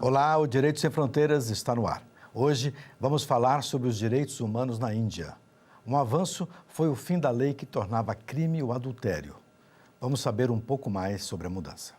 Olá, o Direito Sem Fronteiras está no ar. Hoje vamos falar sobre os direitos humanos na Índia. Um avanço foi o fim da lei que tornava crime o adultério. Vamos saber um pouco mais sobre a mudança.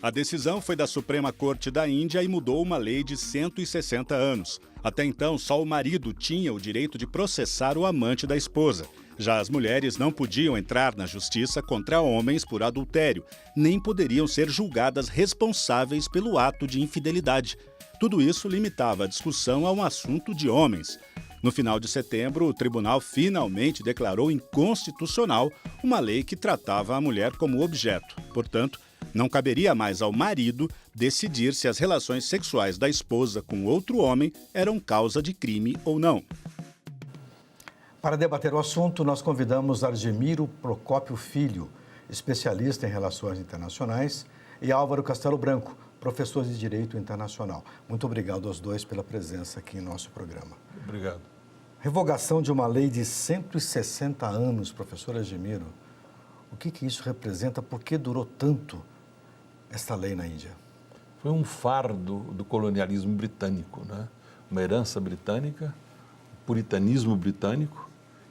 A decisão foi da Suprema Corte da Índia e mudou uma lei de 160 anos. Até então, só o marido tinha o direito de processar o amante da esposa. Já as mulheres não podiam entrar na justiça contra homens por adultério, nem poderiam ser julgadas responsáveis pelo ato de infidelidade. Tudo isso limitava a discussão a um assunto de homens. No final de setembro, o tribunal finalmente declarou inconstitucional uma lei que tratava a mulher como objeto. Portanto, não caberia mais ao marido decidir se as relações sexuais da esposa com outro homem eram causa de crime ou não. Para debater o assunto, nós convidamos Argemiro Procópio Filho, especialista em relações internacionais, e Álvaro Castelo Branco, professor de Direito Internacional. Muito obrigado aos dois pela presença aqui em nosso programa. Obrigado. Revogação de uma lei de 160 anos, professor Argemiro. O que isso representa? Por que durou tanto esta lei na Índia? Foi um fardo do colonialismo britânico, né? Uma herança britânica, o puritanismo britânico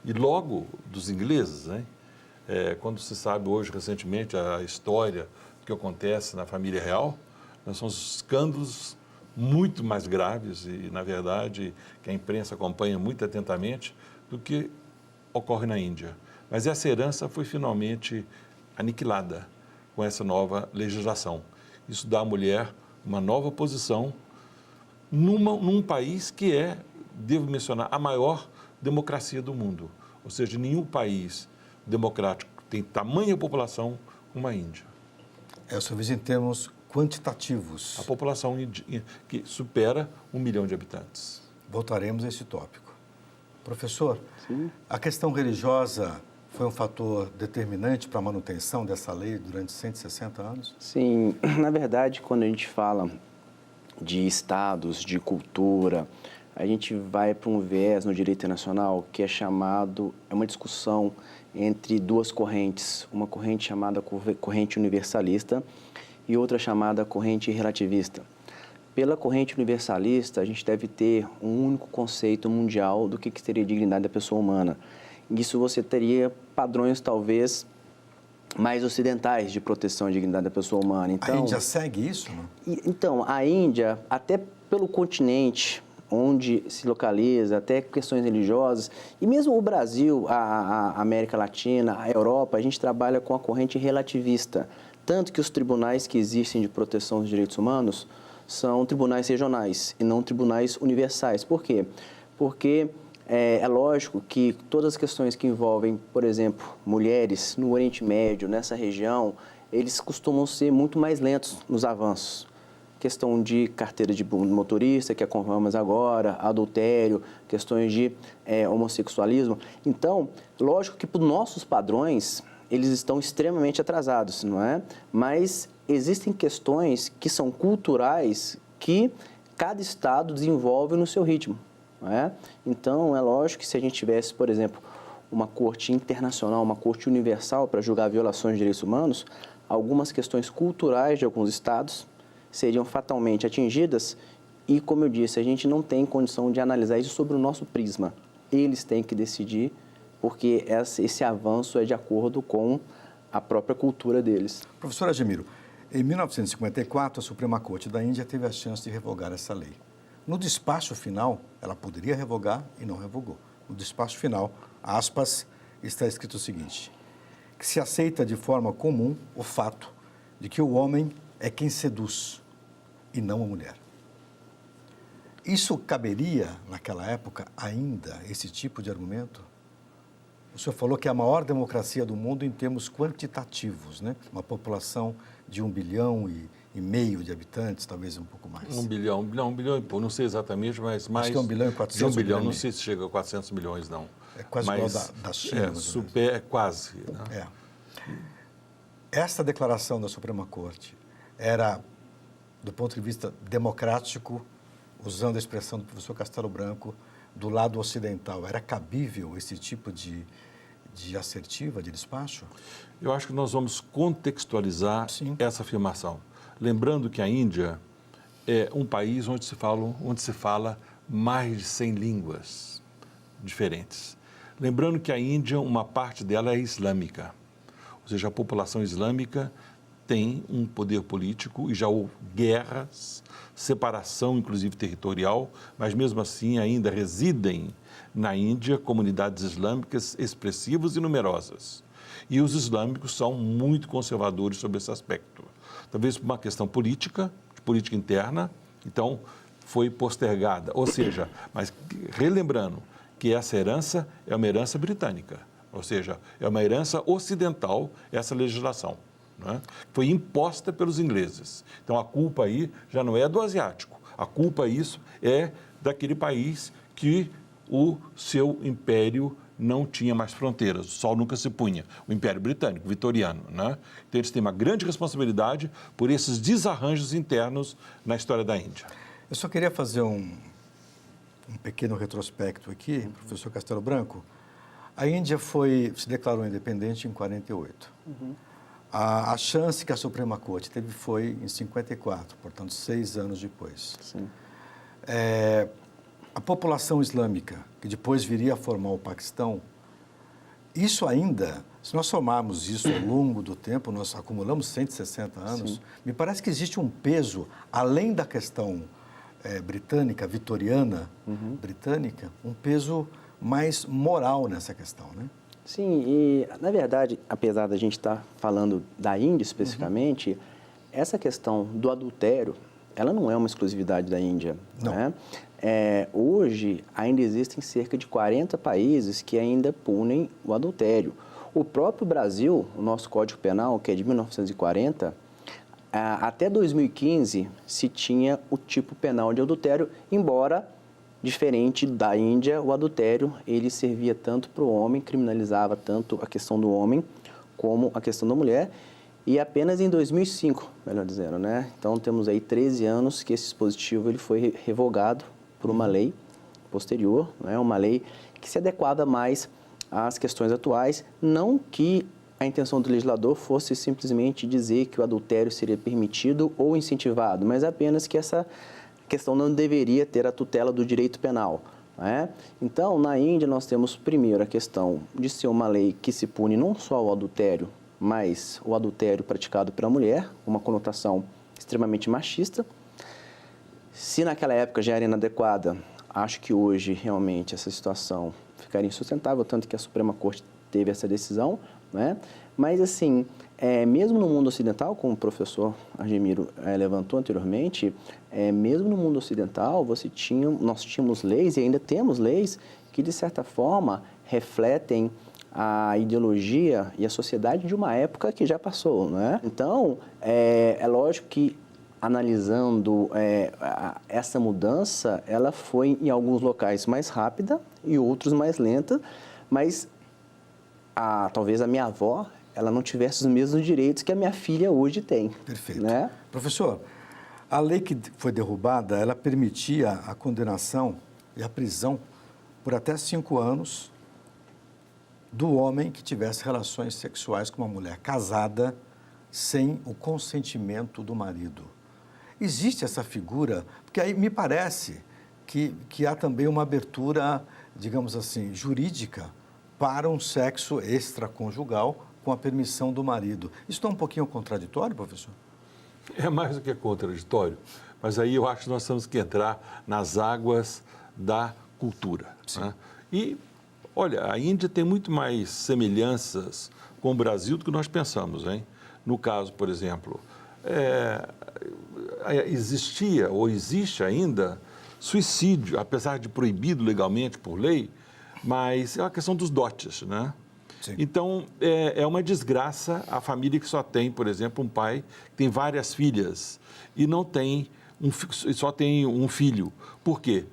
e logo dos ingleses, né? Quando se sabe hoje, recentemente, a história do que acontece na família real, são escândalos muito mais graves e, na verdade, que a imprensa acompanha muito atentamente do que ocorre na Índia. Mas essa herança foi finalmente aniquilada com essa nova legislação. Isso dá à mulher uma nova posição num país que é, devo mencionar, a maior democracia do mundo. Ou seja, nenhum país democrático tem tamanha população como a Índia. O senhor diz em termos quantitativos. A população que supera 1 milhão de habitantes. Voltaremos a esse tópico. Professor, Sim. A questão religiosa foi um fator determinante para a manutenção dessa lei durante 160 anos? Sim, na verdade, quando a gente fala de estados, de cultura, a gente vai para um viés no direito internacional que é uma discussão entre duas correntes, uma corrente chamada corrente universalista e outra chamada corrente relativista. Pela corrente universalista, a gente deve ter um único conceito mundial do que seria a dignidade da pessoa humana. Isso você teria padrões, talvez, mais ocidentais de proteção à dignidade da pessoa humana. Então, a Índia segue isso, não? Então, a Índia, até pelo continente onde se localiza, até questões religiosas, e mesmo o Brasil, a América Latina, a Europa, a gente trabalha com a corrente relativista. Tanto que os tribunais que existem de proteção dos direitos humanos são tribunais regionais e não tribunais universais. Por quê? Porque é lógico que todas as questões que envolvem, por exemplo, mulheres no Oriente Médio, nessa região, eles costumam ser muito mais lentos nos avanços. Questão de carteira de motorista, que acompanhamos agora, adultério, questões de homossexualismo. Então, lógico que, por nossos padrões, eles estão extremamente atrasados, não é? Mas existem questões que são culturais que cada estado desenvolve no seu ritmo, não é? Então, é lógico que se a gente tivesse, por exemplo, uma corte internacional, uma corte universal para julgar violações de direitos humanos, algumas questões culturais de alguns estados seriam fatalmente atingidas e, como eu disse, a gente não tem condição de analisar isso sobre o nosso prisma. Eles têm que decidir, porque esse avanço é de acordo com a própria cultura deles. Professor Argemiro, em 1954, a Suprema Corte da Índia teve a chance de revogar essa lei. No despacho final, ela poderia revogar e não revogou. No despacho final, aspas, está escrito o seguinte: que se aceita de forma comum o fato de que o homem é quem seduz e não a mulher. Isso caberia, naquela época, ainda, esse tipo de argumento? O senhor falou que é a maior democracia do mundo em termos quantitativos, né? Uma população de 1,5 bilhão de habitantes, talvez um pouco mais. 1 bilhão, não sei exatamente, mas mais... Acho que é 1 bilhão e 400 1 bilhão, não sei se chega a 400 milhões, não. É quase igual da China. É quase. Né? Essa declaração da Suprema Corte era, do ponto de vista democrático, usando a expressão do professor Castelo Branco, do lado ocidental, era cabível esse tipo de de assertiva, de despacho? Eu acho que nós vamos contextualizar Sim. essa afirmação. Lembrando que a Índia é um país onde se fala mais de 100 línguas diferentes. Lembrando que a Índia, uma parte dela é islâmica, ou seja, a população islâmica tem um poder político e já houve guerras, separação, inclusive territorial, mas mesmo assim ainda residem na Índia comunidades islâmicas expressivas e numerosas. E os islâmicos são muito conservadores sobre esse aspecto. Talvez por uma questão política, de política interna, então foi postergada. Ou seja, mas relembrando que essa herança é uma herança britânica, ou seja, é uma herança ocidental, essa legislação. Né? Foi imposta pelos ingleses. Então, a culpa aí já não é do asiático. A culpa isso é daquele país que o seu império não tinha mais fronteiras, o sol nunca se punha. O Império Britânico, vitoriano. Né? Então, eles têm uma grande responsabilidade por esses desarranjos internos na história da Índia. Eu só queria fazer um pequeno retrospecto aqui, professor Castelo Branco. A Índia se declarou independente em 48. A chance que a Suprema Corte teve foi em 54, portanto, 6 anos depois. Sim. A população islâmica, que depois viria a formar o Paquistão, isso ainda, se nós somarmos isso ao longo do tempo, nós acumulamos 160 anos, Sim. me parece que existe um peso, além da questão britânica, vitoriana, britânica, um peso mais moral nessa questão, né? Sim, e na verdade, apesar da gente estar falando da Índia especificamente, essa questão do adultério, ela não é uma exclusividade da Índia. Não. Né? Hoje, ainda existem cerca de 40 países que ainda punem o adultério. O próprio Brasil, o nosso Código Penal, que é de 1940, até 2015 se tinha o tipo penal de adultério, embora, diferente da Índia, o adultério ele servia tanto para o homem, criminalizava tanto a questão do homem como a questão da mulher, e apenas em 2005, melhor dizendo, né? Então temos aí 13 anos que esse dispositivo ele foi revogado por uma lei posterior, né? Uma lei que se adequava mais às questões atuais, não que a intenção do legislador fosse simplesmente dizer que o adultério seria permitido ou incentivado, mas apenas que essa questão não deveria ter a tutela do direito penal. Né? Então, na Índia, nós temos primeiro a questão de ser uma lei que se pune não só o adultério, mas o adultério praticado pela mulher, uma conotação extremamente machista. Se naquela época já era inadequada, acho que hoje realmente essa situação ficaria insustentável, tanto que a Suprema Corte teve essa decisão. Né? Mas, assim, mesmo no mundo ocidental, como o professor Argemiro levantou anteriormente, mesmo no mundo ocidental, nós tínhamos leis e ainda temos leis que, de certa forma, refletem a ideologia e a sociedade de uma época que já passou. Né? Então, é lógico que, analisando essa mudança, ela foi, em alguns locais, mais rápida e outros mais lenta, mas talvez a minha avó, ela não tivesse os mesmos direitos que a minha filha hoje tem. Perfeito. Né? Professor, a lei que foi derrubada, ela permitia a condenação e a prisão por até 5 anos do homem que tivesse relações sexuais com uma mulher casada sem o consentimento do marido. Existe essa figura, porque aí me parece que há também uma abertura, digamos assim, jurídica para um sexo extraconjugal com a permissão do marido. Isso não é um pouquinho contraditório, professor? É mais do que contraditório, mas aí eu acho que nós temos que entrar nas águas da cultura. Né? E, olha, a Índia tem muito mais semelhanças com o Brasil do que nós pensamos. Hein? No caso, por exemplo, existia ou existe ainda suicídio, apesar de proibido legalmente por lei, mas é uma questão dos dotes, né? Sim. Então, é uma desgraça a família que só tem, por exemplo, um pai que tem várias filhas e não tem só tem um filho. Por quê?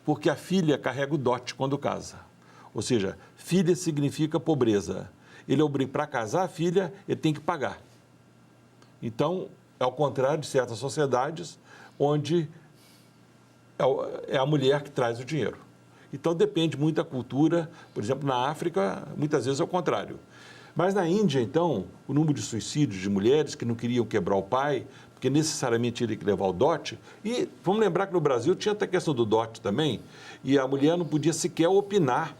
Porque a filha carrega o dote quando casa. Ou seja, filha significa pobreza. Ele para casar a filha, ele tem que pagar. Então, é ao contrário de certas sociedades onde é a mulher que traz o dinheiro. Então, depende muito da cultura. Por exemplo, na África, muitas vezes é o contrário. Mas na Índia, então, o número de suicídios de mulheres que não queriam quebrar o pai, porque necessariamente tinha que levar o dote. E vamos lembrar que no Brasil tinha até a questão do dote também, e a mulher não podia sequer opinar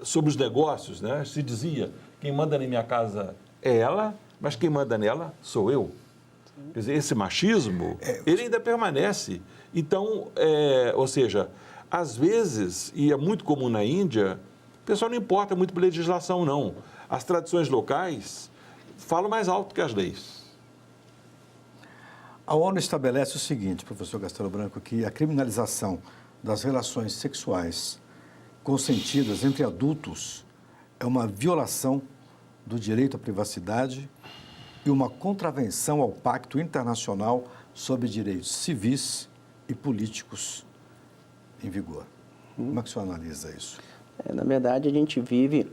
sobre os negócios, né? Se dizia, quem manda na minha casa é ela, mas quem manda nela sou eu. Quer dizer, esse machismo, ele ainda permanece. Então, ou seja, às vezes, e é muito comum na Índia, o pessoal não importa muito por legislação, não. As tradições locais falam mais alto que as leis. A ONU estabelece o seguinte, professor Castelo Branco, que a criminalização das relações sexuais consentidas entre adultos é uma violação do direito à privacidade e uma contravenção ao Pacto Internacional sobre Direitos Civis e Políticos em vigor. Como é que o senhor analisa isso? Na verdade, a gente vive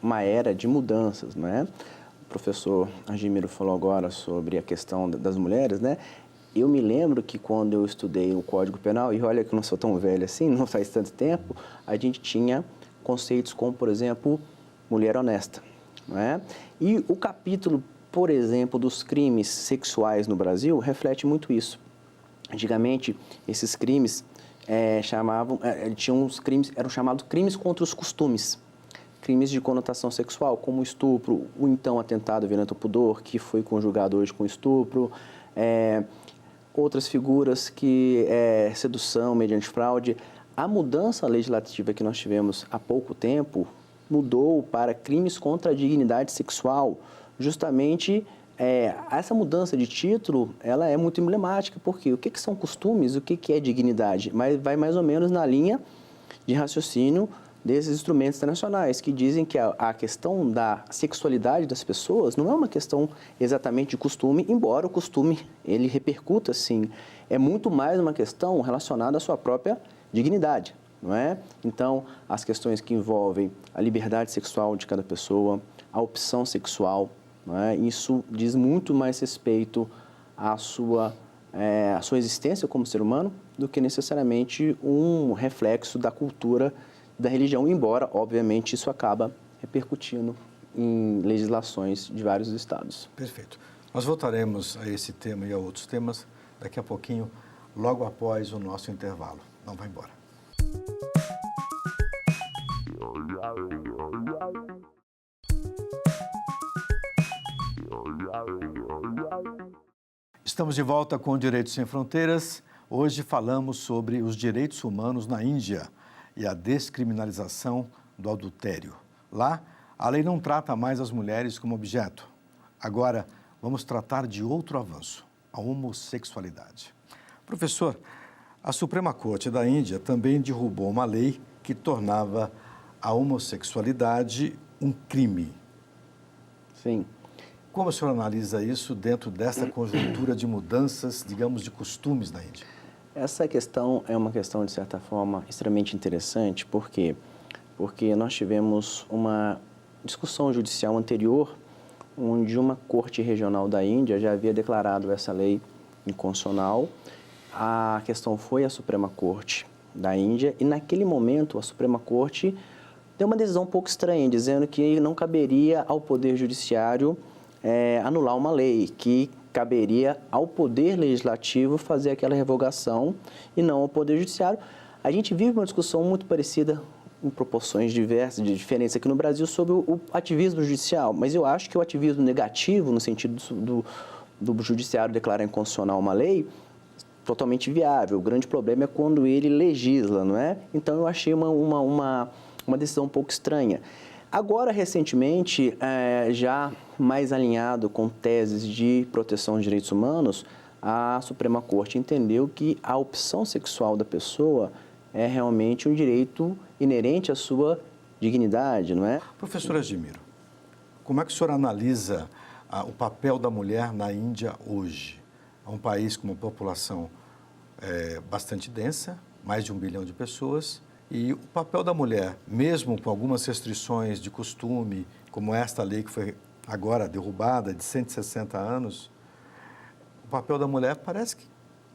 uma era de mudanças, não é? O professor Argimiro falou agora sobre a questão das mulheres, né? Eu me lembro que quando eu estudei o Código Penal, e olha que eu não sou tão velho assim, não faz tanto tempo, a gente tinha conceitos como, por exemplo, mulher honesta, não é? E o capítulo, por exemplo, dos crimes sexuais no Brasil reflete muito isso. Antigamente, esses crimes eram chamados crimes contra os costumes, crimes de conotação sexual, como o estupro, o então atentado violento ao pudor, que foi conjugado hoje com estupro, outras figuras que sedução mediante fraude. A mudança legislativa que nós tivemos há pouco tempo mudou para crimes contra a dignidade sexual. Justamente, essa mudança de título, ela é muito emblemática, porque o que são costumes, o que é dignidade? Mas vai mais ou menos na linha de raciocínio desses instrumentos internacionais, que dizem que a questão da sexualidade das pessoas não é uma questão exatamente de costume, embora o costume, ele repercuta, sim. É muito mais uma questão relacionada à sua própria dignidade, não é? Então, as questões que envolvem a liberdade sexual de cada pessoa, a opção sexual, não é? Isso diz muito mais respeito à sua existência como ser humano do que necessariamente um reflexo da cultura da religião, embora, obviamente, isso acaba repercutindo em legislações de vários estados. Perfeito. Nós voltaremos a esse tema e a outros temas daqui a pouquinho, logo após o nosso intervalo. Não vai embora. Estamos de volta com o Direitos Sem Fronteiras. Hoje falamos sobre os direitos humanos na Índia e a descriminalização do adultério. Lá, a lei não trata mais as mulheres como objeto. Agora, vamos tratar de outro avanço, a homossexualidade. Professor, a Suprema Corte da Índia também derrubou uma lei que tornava a homossexualidade um crime. Sim. Como o senhor analisa isso dentro dessa conjuntura de mudanças, digamos, de costumes na Índia? Essa questão é uma questão, de certa forma, extremamente interessante. Por quê? Porque nós tivemos uma discussão judicial anterior, onde uma corte regional da Índia já havia declarado essa lei inconstitucional. A questão foi à Suprema Corte da Índia e, naquele momento, a Suprema Corte deu uma decisão um pouco estranha, dizendo que não caberia ao Poder Judiciário anular uma lei, que caberia ao Poder Legislativo fazer aquela revogação e não ao Poder Judiciário. A gente vive uma discussão muito parecida, em proporções diversas, diferentes aqui no Brasil, sobre o ativismo judicial, mas eu acho que o ativismo negativo, no sentido do Judiciário declarar inconstitucional uma lei, totalmente viável. O grande problema é quando ele legisla, não é? Então, eu achei uma decisão um pouco estranha. Agora, recentemente, já mais alinhado com teses de proteção de direitos humanos, a Suprema Corte entendeu que a opção sexual da pessoa é realmente um direito inerente à sua dignidade, não é? Professor Argimiro, como é que o senhor analisa o papel da mulher na Índia hoje? É um país com uma população bastante densa, mais de 1 bilhão de pessoas, e o papel da mulher, mesmo com algumas restrições de costume, como esta lei que foi agora derrubada, de 160 anos, o papel da mulher parece que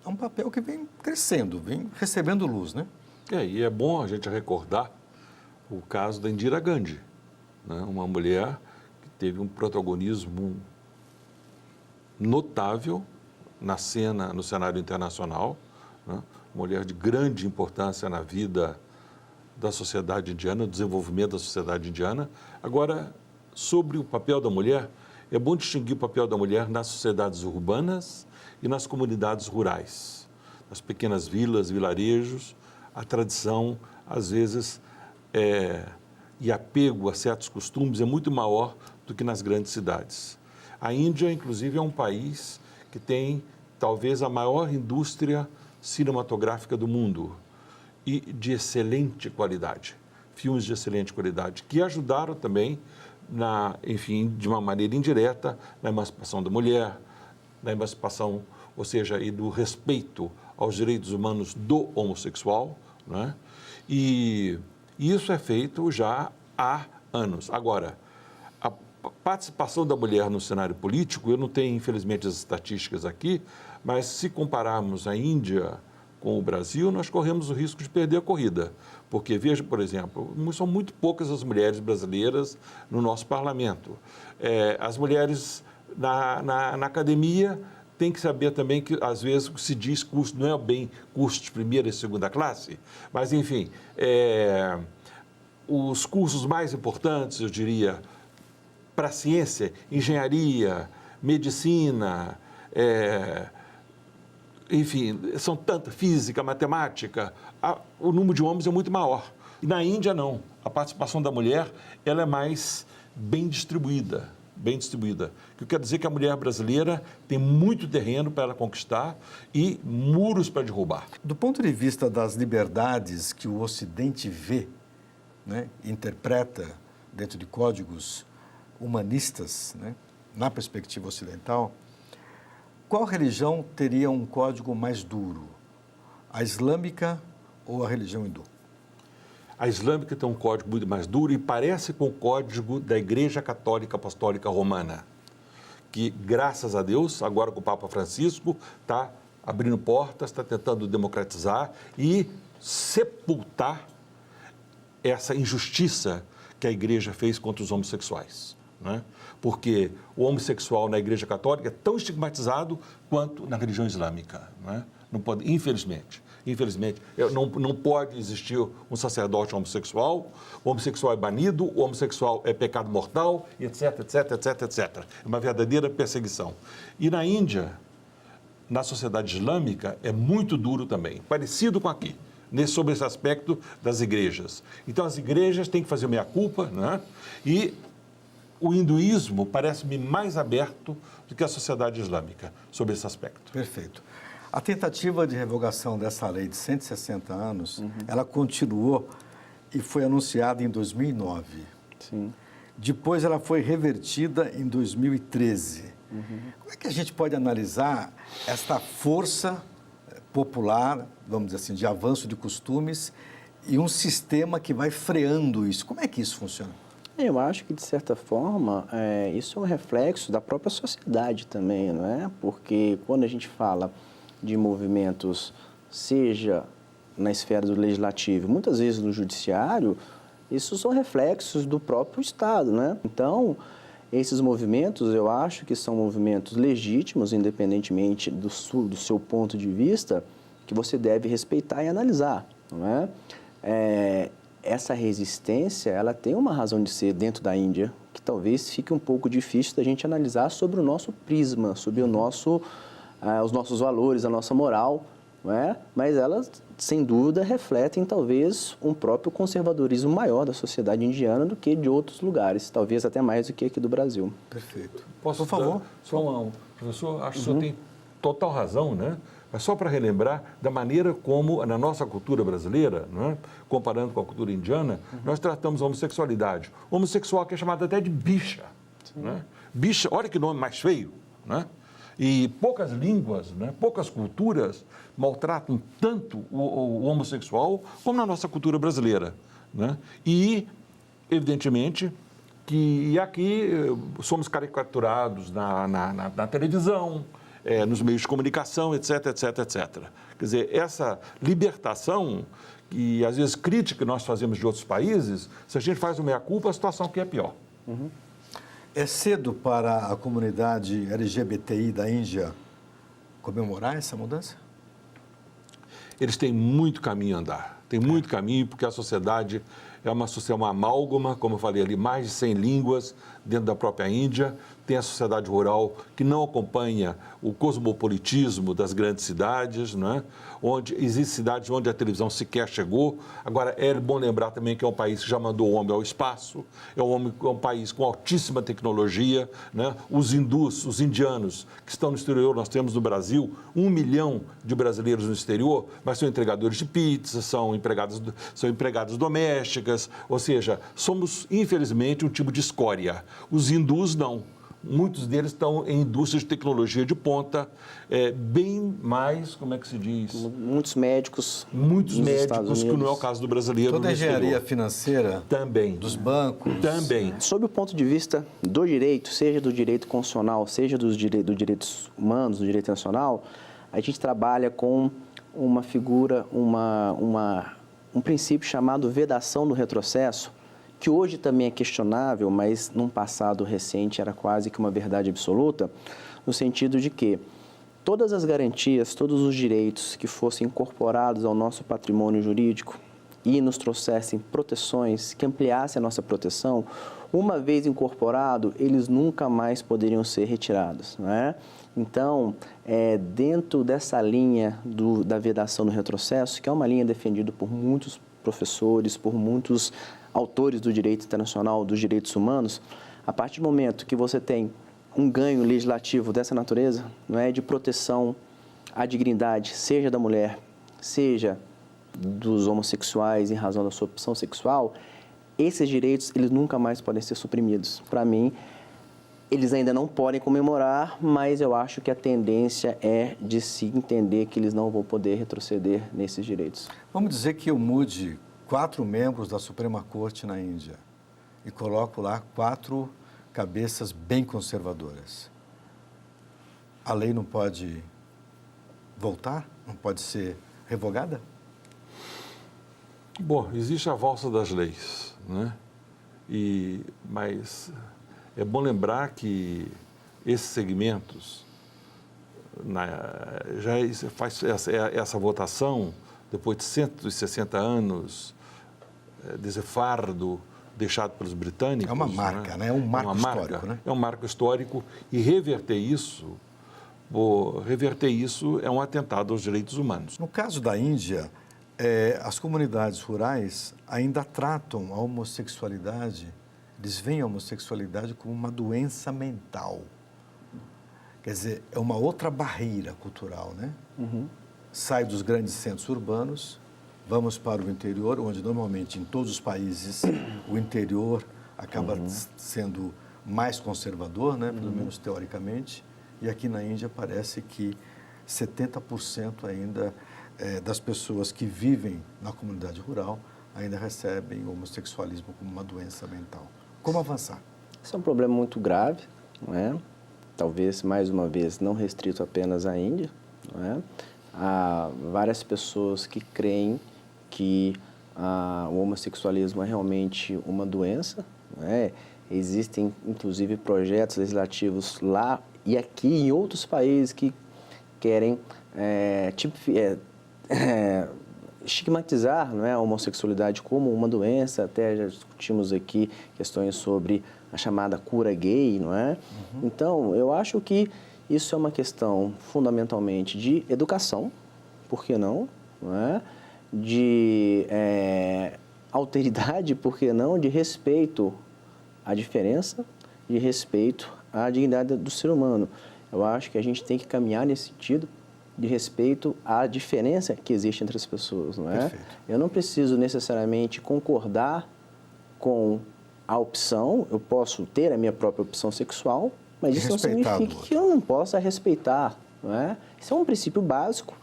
é um papel que vem crescendo, vem recebendo luz, né? E é bom a gente recordar o caso da Indira Gandhi, né? Uma mulher que teve um protagonismo notável no cenário internacional, né? Mulher de grande importância na vida da sociedade indiana, no desenvolvimento da sociedade indiana. Agora, sobre o papel da mulher, é bom distinguir o papel da mulher nas sociedades urbanas e nas comunidades rurais, nas pequenas vilas, vilarejos. A tradição, às vezes, e apego a certos costumes é muito maior do que nas grandes cidades. A Índia, inclusive, é um país que tem talvez a maior indústria cinematográfica do mundo e de excelente qualidade, filmes de excelente qualidade, que ajudaram também, de uma maneira indireta, na emancipação da mulher, na emancipação, ou seja, e do respeito aos direitos humanos do homossexual, né? E isso é feito já há anos. Agora, a participação da mulher no cenário político, eu não tenho, infelizmente, as estatísticas aqui, mas se compararmos a Índia com o Brasil, nós corremos o risco de perder a corrida. Porque, veja, por exemplo, são muito poucas as mulheres brasileiras no nosso parlamento. As mulheres na academia têm que saber também que, às vezes, se diz curso, não é bem curso de primeira e segunda classe, mas, enfim, os cursos mais importantes, eu diria, para a ciência, engenharia, medicina, enfim, são tantas, física, matemática, o número de homens é muito maior. E na Índia, não. A participação da mulher, ela é mais bem distribuída. O que quer dizer que a mulher brasileira tem muito terreno para ela conquistar e muros para derrubar. Do ponto de vista das liberdades que o Ocidente vê, né, interpreta dentro de códigos humanistas, né, na perspectiva ocidental, qual religião teria um código mais duro? A islâmica ou a religião hindu? A islâmica tem um código muito mais duro e parece com o código da Igreja Católica Apostólica Romana, que, graças a Deus, agora com o Papa Francisco, está abrindo portas, está tentando democratizar e sepultar essa injustiça que a Igreja fez contra os homossexuais, né? Porque o homossexual na Igreja Católica é tão estigmatizado quanto na religião islâmica, né? Não pode, infelizmente, não pode existir um sacerdote homossexual, o homossexual é banido, o homossexual é pecado mortal, etc, etc, etc, etc. É uma verdadeira perseguição. E na Índia, na sociedade islâmica, é muito duro também, parecido com aqui, sobre esse aspecto das igrejas. Então, as igrejas têm que fazer meia-culpa, né? E o hinduísmo parece-me mais aberto do que a sociedade islâmica sobre esse aspecto. Perfeito. A tentativa de revogação dessa lei de 160 anos, ela continuou e foi anunciada em 2009. Sim. Depois ela foi revertida em 2013. Como é que a gente pode analisar esta força popular, vamos dizer assim, de avanço de costumes e um sistema que vai freando isso? Como é que isso funciona? Eu acho que, de certa forma, isso é um reflexo da própria sociedade também, não é? Porque quando a gente fala de movimentos, seja na esfera do legislativo, muitas vezes no judiciário, isso são reflexos do próprio Estado, né? Então, esses movimentos, eu acho que são movimentos legítimos, independentemente do seu ponto de vista, que você deve respeitar e analisar, não é? Essa resistência, ela tem uma razão de ser dentro da Índia, que talvez fique um pouco difícil da gente analisar sobre o nosso prisma, sobre os nossos valores, a nossa moral, não é? Mas elas, sem dúvida, refletem talvez um próprio conservadorismo maior da sociedade indiana do que de outros lugares, talvez até mais do que aqui do Brasil. Perfeito. Posso, por favor? Professor, acho que o senhor tem total razão, né? Mas só para relembrar da maneira como, na nossa cultura brasileira, né, comparando com a cultura indiana, nós tratamos a homossexualidade. O homossexual que é chamado até de bicha. Né? Bicha, olha que nome mais feio. Né? E poucas línguas, né, poucas culturas maltratam tanto o homossexual como na nossa cultura brasileira. Né? E, evidentemente, que aqui somos caricaturados na televisão, nos meios de comunicação, etc, etc, etc. Quer dizer, essa libertação e às vezes crítica que nós fazemos de outros países, se a gente faz o meia-culpa, a situação aqui é pior. É cedo para a comunidade LGBTI da Índia comemorar essa mudança? Eles têm muito caminho a andar. Tem muito caminho, porque a sociedade é uma amálgama, como eu falei ali, mais de 100 línguas dentro da própria Índia. Tem a sociedade rural que não acompanha o cosmopolitismo das grandes cidades, não é? Onde existem cidades onde a televisão sequer chegou. Agora, é bom lembrar também que é um país que já mandou o homem ao espaço, é um país com altíssima tecnologia, né? Os hindus, os indianos que estão no exterior, nós temos no Brasil 1 milhão de brasileiros no exterior, mas são entregadores de pizza, são empregadas domésticas, ou seja, somos, infelizmente, um tipo de escória. Os hindus não. Muitos deles estão em indústrias de tecnologia de ponta, bem mais, como é que se diz? Muitos médicos. Muitos nos médicos, Estados que não é o Unidos. caso do brasileiro. Toda a no exterior. engenharia financeira Também. dos bancos. Também. Sob o ponto de vista do direito, seja do direito constitucional, seja dos direitos humanos, do direito nacional, a gente trabalha com uma figura, um princípio chamado vedação do retrocesso, que hoje também é questionável, mas num passado recente era quase que uma verdade absoluta, no sentido de que todas as garantias, todos os direitos que fossem incorporados ao nosso patrimônio jurídico e nos trouxessem proteções, que ampliassem a nossa proteção, uma vez incorporado, eles nunca mais poderiam ser retirados, não é? Então, dentro dessa linha da vedação do retrocesso, que é uma linha defendida por muitos professores, por muitos autores do direito internacional, dos direitos humanos, a partir do momento que você tem um ganho legislativo dessa natureza, não é, de proteção à dignidade, seja da mulher, seja dos homossexuais em razão da sua opção sexual, esses direitos, eles nunca mais podem ser suprimidos. Para mim, eles ainda não podem comemorar, mas eu acho que a tendência é de se entender que eles não vão poder retroceder nesses direitos. Vamos dizer que eu mude 4 membros da Suprema Corte na Índia e coloco lá 4 cabeças bem conservadoras. A lei não pode voltar? Não pode ser revogada? Bom, existe a valsa das leis, né? Mas é bom lembrar que esses segmentos, já faz essa votação, depois de 160 anos, desse fardo deixado pelos britânicos. É uma marca, né? É um marco histórico, né? É um marco histórico, e reverter isso é um atentado aos direitos humanos. No caso da Índia, as comunidades rurais ainda tratam a homossexualidade, eles veem a homossexualidade como uma doença mental. Quer dizer, é uma outra barreira cultural, né? Sai dos grandes centros urbanos, vamos para o interior, onde normalmente em todos os países o interior acaba sendo mais conservador, né? Pelo menos teoricamente. E aqui na Índia parece que 70% ainda das pessoas que vivem na comunidade rural ainda recebem o homossexualismo como uma doença mental. Como avançar? Isso é um problema muito grave, não é? Talvez, mais uma vez, não restrito apenas à Índia, não é? Há várias pessoas que creem que o homossexualismo é realmente uma doença, não é? Existem, inclusive, projetos legislativos lá e aqui em outros países que querem estigmatizar, não é, a homossexualidade como uma doença. Até já discutimos aqui questões sobre a chamada cura gay, não é? Então, eu acho que isso é uma questão fundamentalmente de educação, por que não? Não é? De alteridade, por que não? De respeito à diferença, de respeito à dignidade do ser humano. Eu acho que a gente tem que caminhar nesse sentido de respeito à diferença que existe entre as pessoas, não é? Perfeito. Eu não preciso necessariamente concordar com a opção, eu posso ter a minha própria opção sexual, mas isso não significa que eu não possa respeitar, não é? Isso é um princípio básico.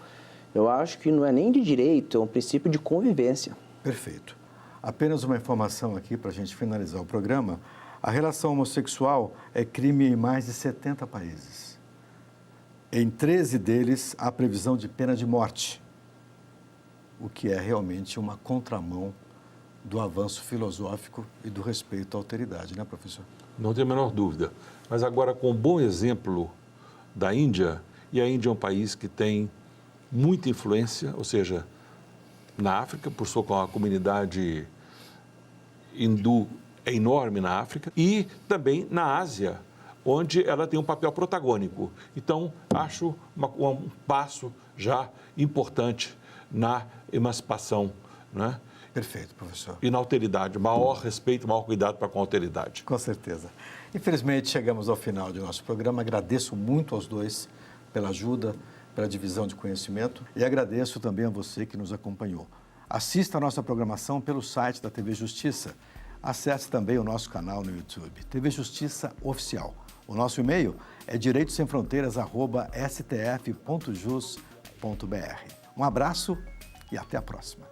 Eu acho que não é nem de direito, é um princípio de convivência. Perfeito. Apenas uma informação aqui para a gente finalizar o programa. A relação homossexual é crime em mais de 70 países. Em 13 deles, há previsão de pena de morte. o que é realmente uma contramão do avanço filosófico e do respeito à alteridade, né, professor? Não tem a menor dúvida. Mas agora, com um bom exemplo da Índia, e a Índia é um país que tem muita influência, ou seja, na África, por sua comunidade hindu é enorme na África, e também na Ásia, onde ela tem um papel protagônico. Então, acho um passo já importante na emancipação, né? Perfeito, professor. E na alteridade, maior respeito, maior cuidado para com a alteridade. Com certeza. Infelizmente, chegamos ao final de nosso programa. Agradeço muito aos dois pela ajuda, pela divisão de conhecimento e agradeço também a você que nos acompanhou. Assista a nossa programação pelo site da TV Justiça. Acesse também o nosso canal no YouTube, TV Justiça Oficial. O nosso e-mail é direitosemfronteiras@stf.jus.br. Um abraço e até a próxima.